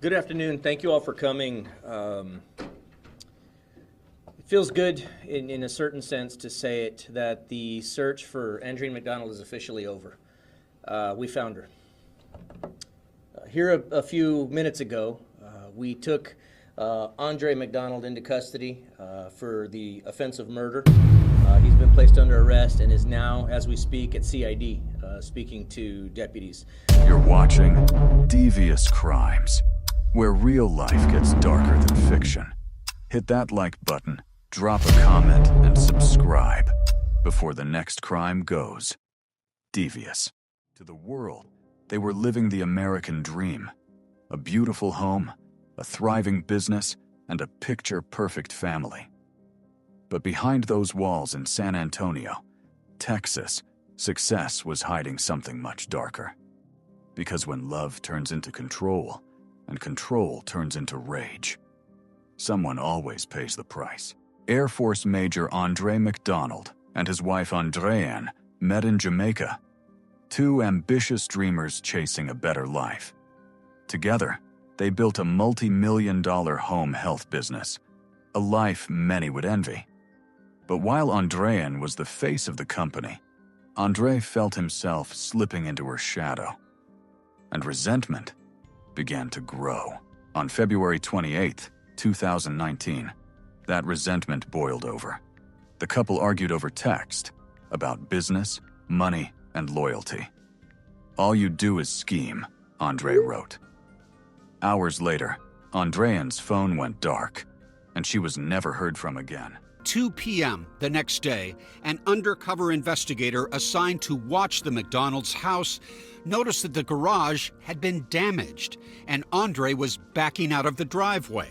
Good afternoon. Thank you all for coming. It feels good in a certain sense to say it, that the search for Andreen McDonald is officially over. We found her. Here a few minutes ago, we took Andre McDonald into custody for the offense of murder. He's been placed under arrest and is now, as we speak, at CID, speaking to deputies. You're watching Devious Crimes, where real life gets darker than fiction. Hit that like button, drop a comment, and subscribe before the next crime goes devious. To the world, they were living the American dream. A beautiful home, a thriving business, and a picture-perfect family. But behind those walls in San Antonio, Texas, success was hiding something much darker. Because when love turns into control, and control turns into rage, someone always pays the price. Air Force Major Andre McDonald and his wife Andreen met in Jamaica, two ambitious dreamers chasing a better life. Together, they built a multi-million-dollar home health business, a life many would envy. But while Andreen was the face of the company, Andre felt himself slipping into her shadow, and resentment began to grow. On February 28, 2019, that resentment boiled over. The couple argued over text about business, money, and loyalty. "All you do is scheme," Andre wrote. Hours later, Andreen's phone went dark, and she was never heard from again. 2 p.m. the next day, an undercover investigator assigned to watch the McDonald's house noticed that the garage had been damaged and Andre was backing out of the driveway.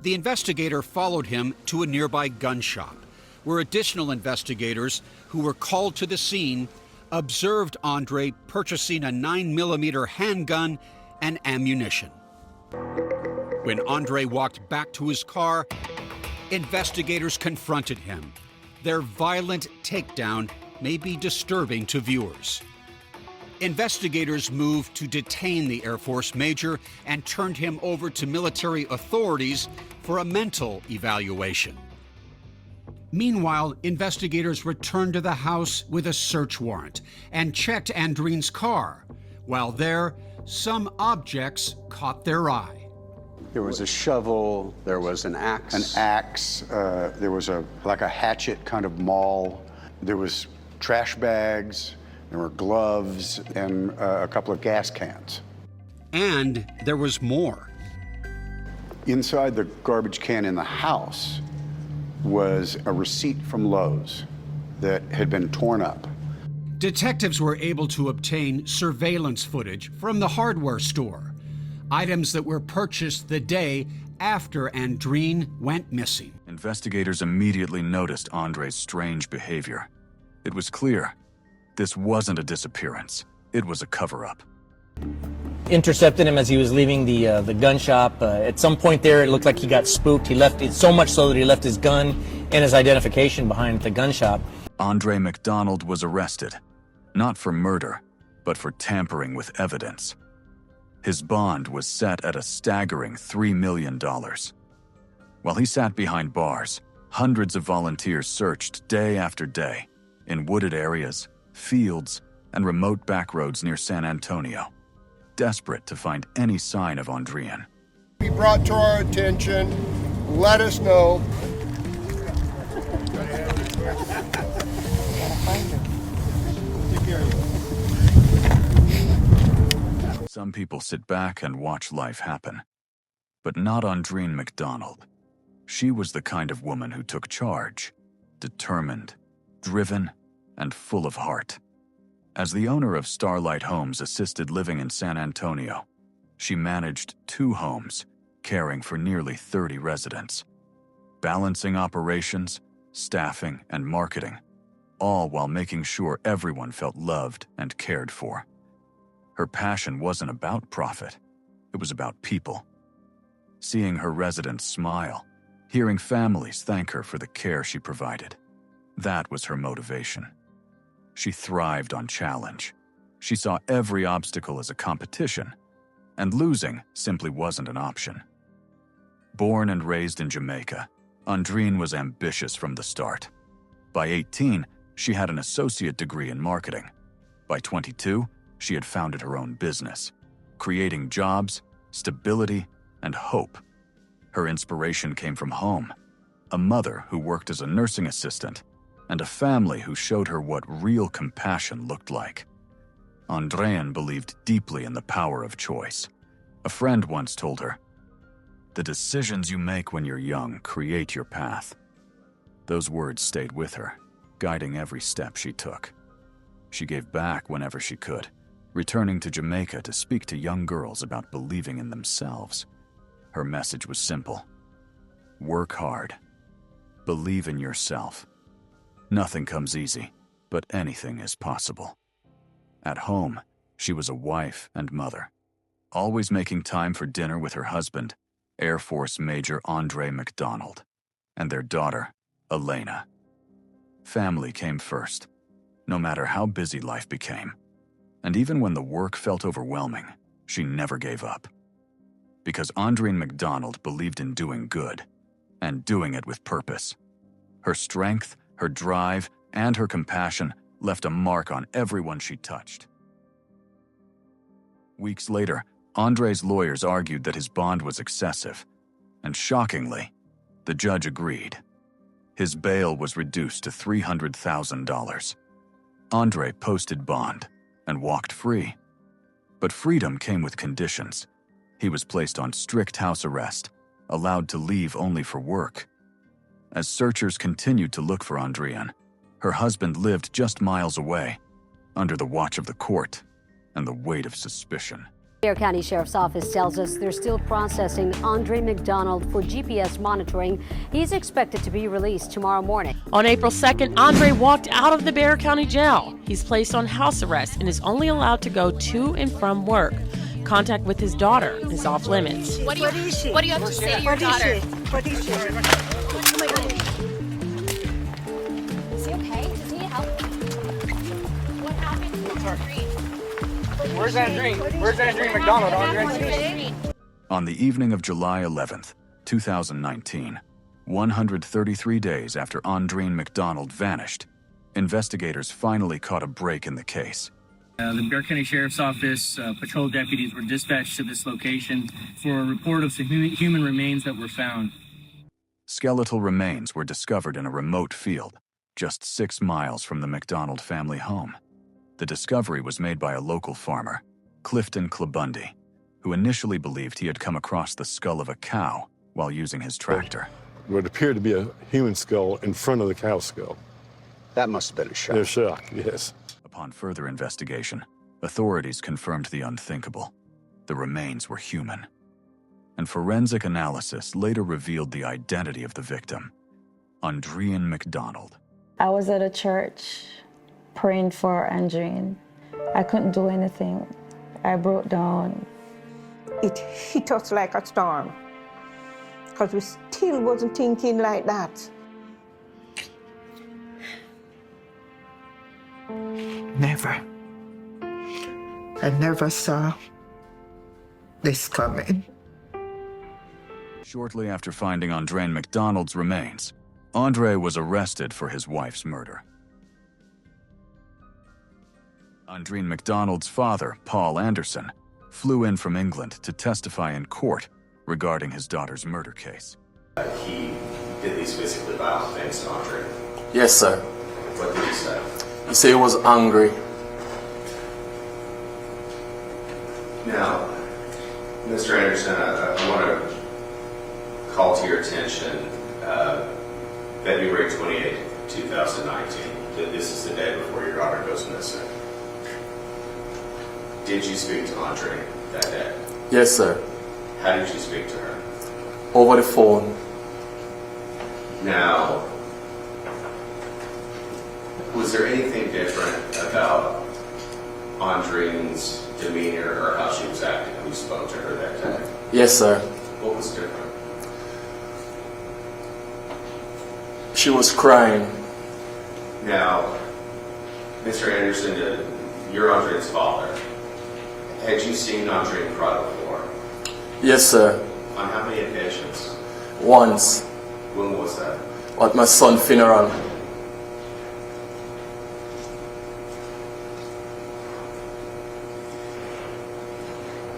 The investigator followed him to a nearby gun shop, where additional investigators who were called to the scene observed Andre purchasing a 9mm handgun and ammunition. When Andre walked back to his car, investigators confronted him. Their violent takedown may be disturbing to viewers. Investigators moved to detain the Air Force Major and turned him over to military authorities for a mental evaluation. Meanwhile, investigators returned to the house with a search warrant and checked Andreen's car. While there, some objects caught their eye. There was a shovel, there was an axe, there was like a hatchet kind of maul, there was trash bags, there were gloves, and a couple of gas cans. And there was more. Inside the garbage can in the house was a receipt from Lowe's that had been torn up. Detectives were able to obtain surveillance footage from the hardware store, items that were purchased the day after Andreen went missing. Investigators immediately noticed Andre's strange behavior. It was clear this wasn't a disappearance. It was a cover-up. Intercepted him as he was leaving the gun shop. At some point there, it looked like he got spooked. He left it so much so that he left his gun and his identification behind the gun shop. Andre McDonald was arrested, not for murder, but for tampering with evidence. His bond was set at a staggering $3 million. While he sat behind bars, hundreds of volunteers searched day after day in wooded areas, fields, and remote backroads near San Antonio, desperate to find any sign of Andreen. Be brought to our attention, let us know. Some people sit back and watch life happen, but not Andreen McDonald. She was the kind of woman who took charge, determined, driven, and full of heart. As the owner of Starlight Homes Assisted Living in San Antonio, she managed 2 homes, caring for nearly 30 residents, balancing operations, staffing, and marketing, all while making sure everyone felt loved and cared for. Her passion wasn't about profit, it was about people. Seeing her residents smile, hearing families thank her for the care she provided, that was her motivation. She thrived on challenge. She saw every obstacle as a competition, and losing simply wasn't an option. Born and raised in Jamaica, Andreen was ambitious from the start. By 18, she had an associate degree in marketing. By 22, she had founded her own business, creating jobs, stability, and hope. Her inspiration came from home, a mother who worked as a nursing assistant, and a family who showed her what real compassion looked like. Andreen believed deeply in the power of choice. A friend once told her, "The decisions you make when you're young create your path." Those words stayed with her, guiding every step she took. She gave back whenever she could, returning to Jamaica to speak to young girls about believing in themselves. Her message was simple: work hard. Believe in yourself. Nothing comes easy, but anything is possible. At home, she was a wife and mother, always making time for dinner with her husband, Air Force Major Andre McDonald, and their daughter, Elena. Family came first, no matter how busy life became. And even when the work felt overwhelming, she never gave up. Because Andreen McDonald believed in doing good, and doing it with purpose. Her strength, her drive, and her compassion left a mark on everyone she touched. Weeks later, Andre's lawyers argued that his bond was excessive, and shockingly, the judge agreed. His bail was reduced to $300,000. Andre posted bond and walked free. But freedom came with conditions. He was placed on strict house arrest, allowed to leave only for work. As searchers continued to look for Andreen, her husband lived just miles away, under the watch of the court and the weight of suspicion. Bexar County Sheriff's Office tells us they're still processing Andre McDonald for GPS monitoring. He's expected to be released tomorrow morning. On April 2nd, Andre walked out of the Bexar County Jail. He's placed on house arrest and is only allowed to go to and from work. Contact with his daughter is off limits. What do you have to say to your daughter? Is he okay? Does he need help? What happened to Andreen? Where's Andreen? Where's Andreen McDonald, Andre? On the evening of July 11th, 2019, 133 days after Andreen McDonald vanished, investigators finally caught a break in the case. The Bexar County Sheriff's Office patrol deputies were dispatched to this location for a report of some human remains that were found. Skeletal remains were discovered in a remote field, just 6 miles from the McDonald family home. The discovery was made by a local farmer, Clifton Klabundy, who initially believed he had come across the skull of a cow while using his tractor. What appeared to be a human skull in front of the cow skull. That must have been a shock. A shock, yes. Upon further investigation, authorities confirmed the unthinkable. The remains were human. And forensic analysis later revealed the identity of the victim, Andreen McDonald. I was at a church praying for Andreen. I couldn't do anything. I broke down. It hit us like a storm, because we still wasn't thinking like that. Never. I never saw this coming. Shortly after finding Andreen McDonald's remains, Andre was arrested for his wife's murder. Andreen McDonald's father, Paul Anderson, flew in from England to testify in court regarding his daughter's murder case. He did these physically violent things to Andre. Yes, sir. What did he say? He said he was angry. Now, Mr. Anderson, I want to call to your attention February 28, 2019. This is the day before your daughter goes missing. Did you speak to Andre that day? Yes, sir. How did you speak to her? Over the phone. Now, was there anything different about Andreen's demeanor or how she was acting when you spoke to her that day? Yes, sir. What was different? She was crying. Now, Mr. Anderson, you're Andreen's father. Had you seen Andreen cry before? Yes, sir. On how many occasions? Once. When was that? At my son's funeral.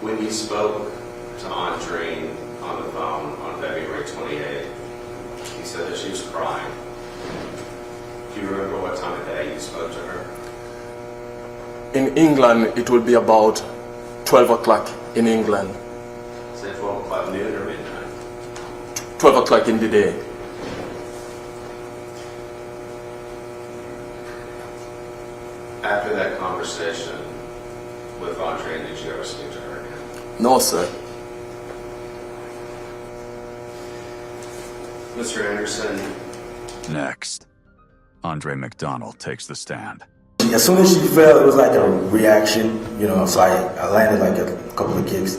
When you spoke to Andreen on the phone on February 28th, he said that she was crying. Do you remember what time of day you spoke to her? In England, it will be about 12 o'clock in England. Say 12 o'clock noon or midnight? 12 o'clock in the day. After that conversation with Andreen, did you ever speak to her again? No, sir. Mr. Anderson. Next, Andre McDonald takes the stand. As soon as she fell, it was like a reaction, you know, so I landed like a couple of kicks.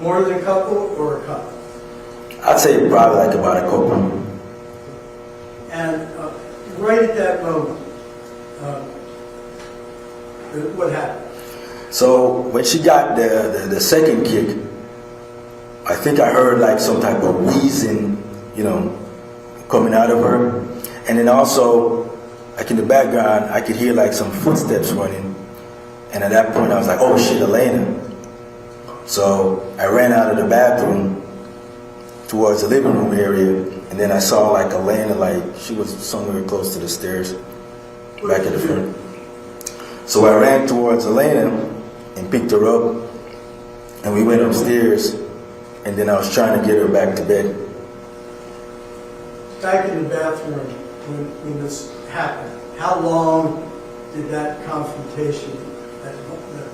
More than a couple or a couple? I'd say probably like about a couple. And right at that moment, what happened? So when she got the second kick, I think I heard like some type of wheezing, you know, coming out of her. And then also, like in the background, I could hear like some footsteps running. And at that point I was like, oh shit, Elena. So I ran out of the bathroom towards the living room area. And then I saw like Elena, like she was somewhere close to the stairs, back at the front. So I ran towards Elena and picked her up. And we went upstairs. And then I was trying to get her back to bed. Back in the bathroom when this happened, how long did that confrontation, that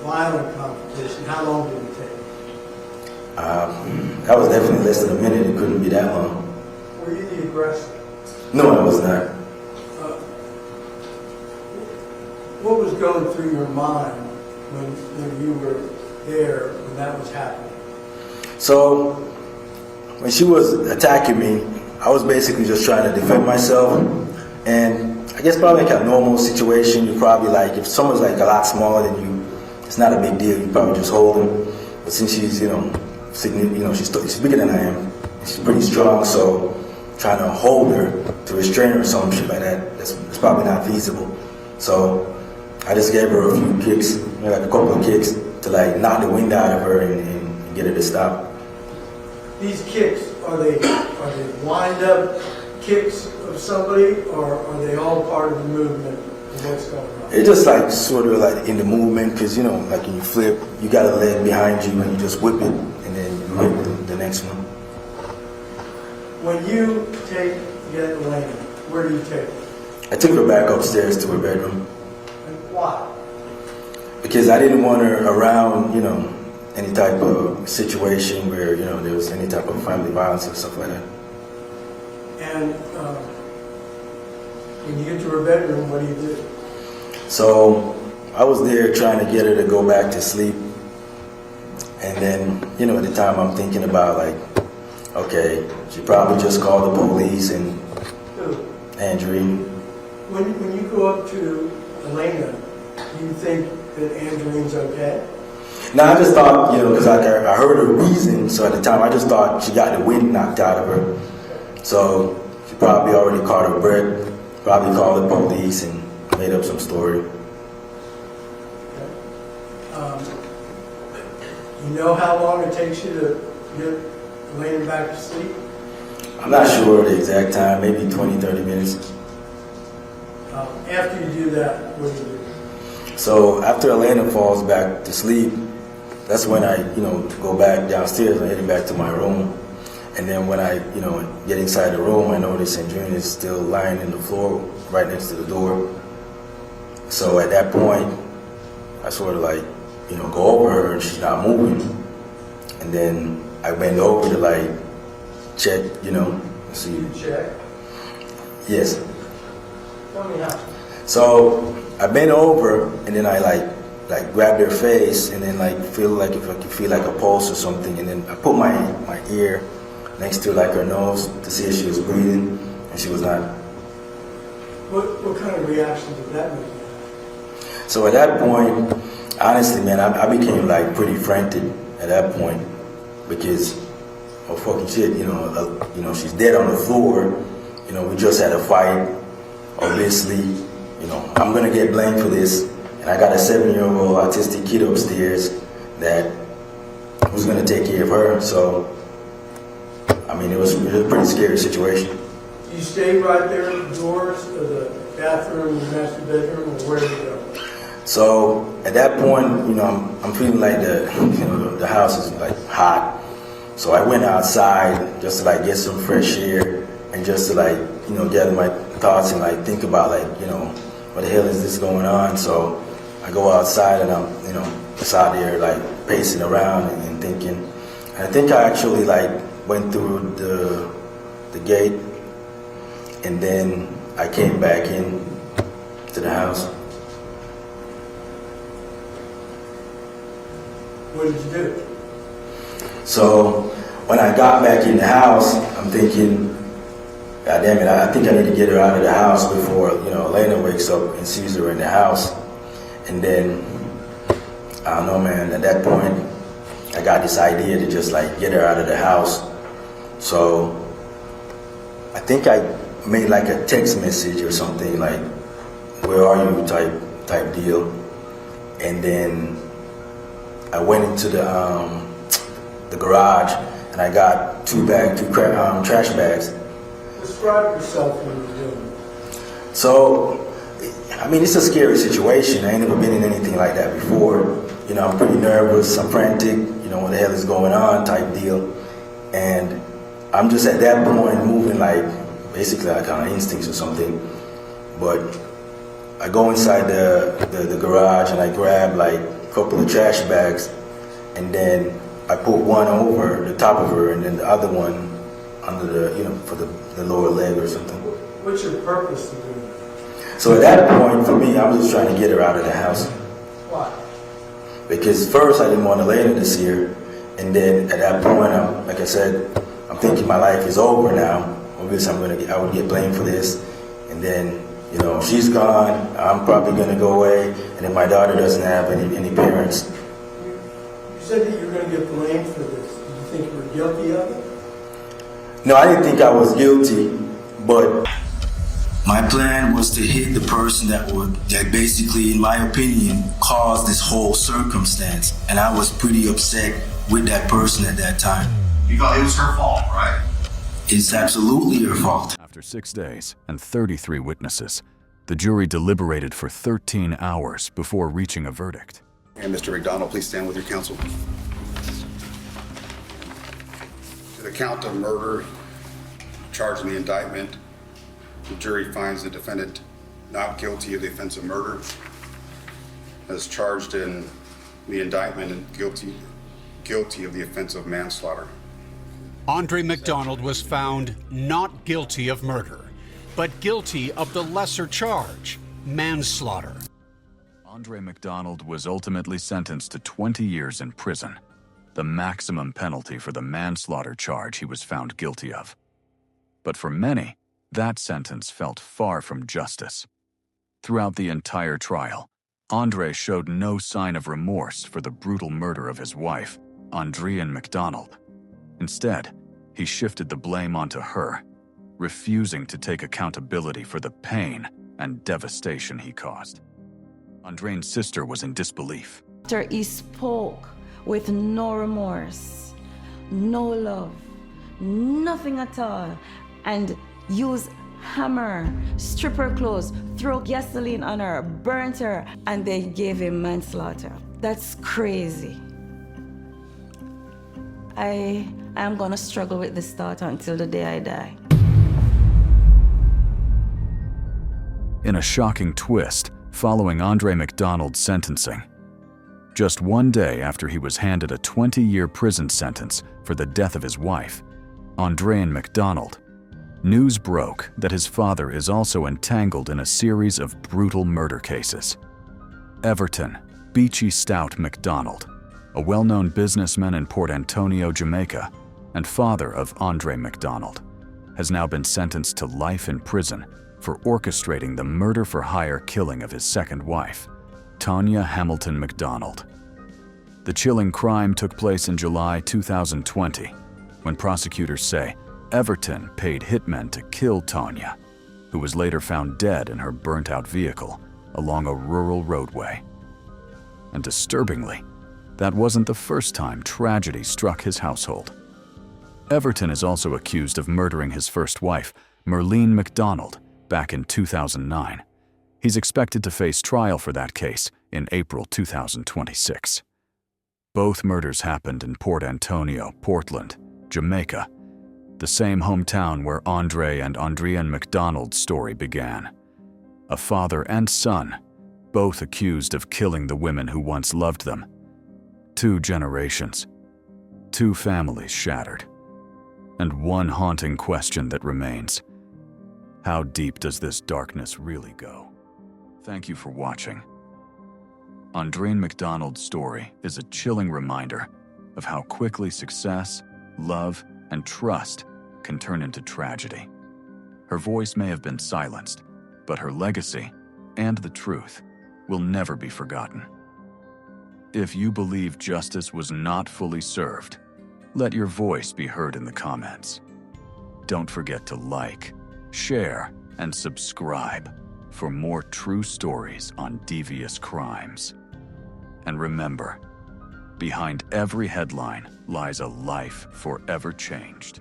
violent confrontation, how long did it take? That was definitely less than a minute. It couldn't be that long. Were you the aggressor? No, I was not. What was going through your mind when you were there when that was happening? So when she was attacking me, I was basically just trying to defend myself. And I guess probably like a normal situation, you probably like, if someone's like a lot smaller than you, it's not a big deal, you probably just hold them. But since she's, she's bigger than I am, she's pretty strong, so trying to hold her, to restrain her or some shit like that, it's probably not feasible. So I just gave her a few kicks, like a couple of kicks, to like knock the wind out of her and get her to stop. These kicks, are they wind-up kicks of somebody, or are they all part of the movement of what's going on? It's just like sort of like in the movement, because you know, like when you flip, you got a leg behind you and you just whip it, and then you whip the next one. When you get Elena, where do you take her? I took her back upstairs to her bedroom. And why? Because I didn't want her around, any type of situation where, there was any type of family violence and stuff like that. And when you get to her bedroom, what do you do? So I was there trying to get her to go back to sleep. And then, at the time I'm thinking about like, okay, she probably just called the police and Andreen. When you go up to Elena, do you think that Andreen's okay? No, I just thought, because I heard her wheezing, so at the time I just thought she got the wind knocked out of her. So she probably already caught her breath, probably called the police and made up some story. You know how long it takes you to get Elena back to sleep? I'm not sure the exact time, maybe 20, 30 minutes. After you do that, what do you do? So after Elena falls back to sleep, that's when I, go back downstairs and heading back to my room. And then when I, get inside the room, I notice Andreen is still lying in the floor right next to the door. So at that point, I sort of like, go over her and she's not moving. And then I bend over to like check, see. You check? Yes. Tell me how. So I bent over and then I like grabbed her face and then like feel like if I could feel like a pulse or something, and then I put my ear next to like her nose to see if she was breathing, and she was not. What kind of reaction did that make? So at that point, honestly, man, I became like pretty frantic at that point, because, oh fucking shit, she's dead on the floor. We just had a fight. Obviously, I'm gonna get blamed for this. And I got a 7-year-old autistic kid upstairs that was gonna take care of her. So, I mean, it was a pretty scary situation. You stayed right there at the doors of the bathroom, the master bedroom, or where did you go? So at that point, I'm feeling like the house is like hot. So I went outside just to like get some fresh air and just to like, gather my thoughts and like think about like, what the hell is this going on? So I go outside and I'm, just out there like pacing around and thinking. And I think I actually like went through the gate and then I came back in to the house. What did you do? So when I got back in the house, I'm thinking, God damn it, I think I need to get her out of the house before, Elena wakes up and sees her in the house. And then, I don't know, man, at that point, I got this idea to just like get her out of the house. So I think I made like a text message or something like, where are you type deal. And then I went into the garage and I got two trash bags. Describe yourself when you're doing it. So, I mean, it's a scary situation. I ain't never been in anything like that before. I'm pretty nervous, I'm frantic, what the hell is going on type deal. And I'm just at that point moving like, basically like on instincts or something. But I go inside the garage and I grab like a couple of trash bags and then I put one over the top of her and then the other one under the, for the lower leg or something. What's your purpose to do that? So at that point, for me, I was just trying to get her out of the house. Why? Because first I didn't want Elena to see her, and then at that point, like I said, I'm thinking my life is over now. Obviously, I would get blamed for this, and then she's gone. I'm probably gonna go away, and then my daughter doesn't have any parents. You said that you were gonna get blamed for this. Did you think you were guilty of it? No, I didn't think I was guilty, but my plan was to hit the person that basically, in my opinion, caused this whole circumstance. And I was pretty upset with that person at that time. You thought it was her fault, right? It's absolutely her fault. After 6 days and 33 witnesses, the jury deliberated for 13 hours before reaching a verdict. And Mr. McDonald, please stand with your counsel. To the count of murder charged in the indictment, the jury finds the defendant not guilty of the offense of murder, as charged in the indictment, and guilty of the offense of manslaughter. Andre McDonald was found not guilty of murder, but guilty of the lesser charge, manslaughter. Andre McDonald was ultimately sentenced to 20 years in prison, the maximum penalty for the manslaughter charge he was found guilty of. But for many, that sentence felt far from justice. Throughout the entire trial, Andre showed no sign of remorse for the brutal murder of his wife, Andreen McDonald. Instead, he shifted the blame onto her, refusing to take accountability for the pain and devastation he caused. Andreen's sister was in disbelief. He spoke with no remorse, no love, nothing at all, and used hammer, strip her clothes, throw gasoline on her, burnt her, and they gave him manslaughter. That's crazy. I am gonna struggle with this thought until the day I die. In a shocking twist following Andre McDonald's sentencing, just one day after he was handed a 20-year prison sentence for the death of his wife, Andreen McDonald, news broke that his father is also entangled in a series of brutal murder cases. Everton Beachy Stout McDonald, a well-known businessman in Port Antonio, Jamaica, and father of Andre McDonald, has now been sentenced to life in prison for orchestrating the murder-for-hire killing of his second wife, Tanya Hamilton McDonald. The chilling crime took place in July 2020, when prosecutors say Everton paid hitmen to kill Tanya, who was later found dead in her burnt-out vehicle along a rural roadway. And disturbingly, that wasn't the first time tragedy struck his household. Everton is also accused of murdering his first wife, Andreen McDonald, back in 2009. He's expected to face trial for that case in April 2026. Both murders happened in Port Antonio, Portland, Jamaica, the same hometown where Andre and Andreen McDonald's story began. A father and son, both accused of killing the women who once loved them. 2 generations, 2 families shattered, and one haunting question that remains: how deep does this darkness really go? Thank you for watching. Andreen McDonald's story is a chilling reminder of how quickly success, love, and trust can turn into tragedy. Her voice may have been silenced, but her legacy and the truth will never be forgotten. If you believe justice was not fully served, let your voice be heard in the comments. Don't forget to like, share, and subscribe for more true stories on Devious Crimes. And remember, behind every headline lies a life forever changed.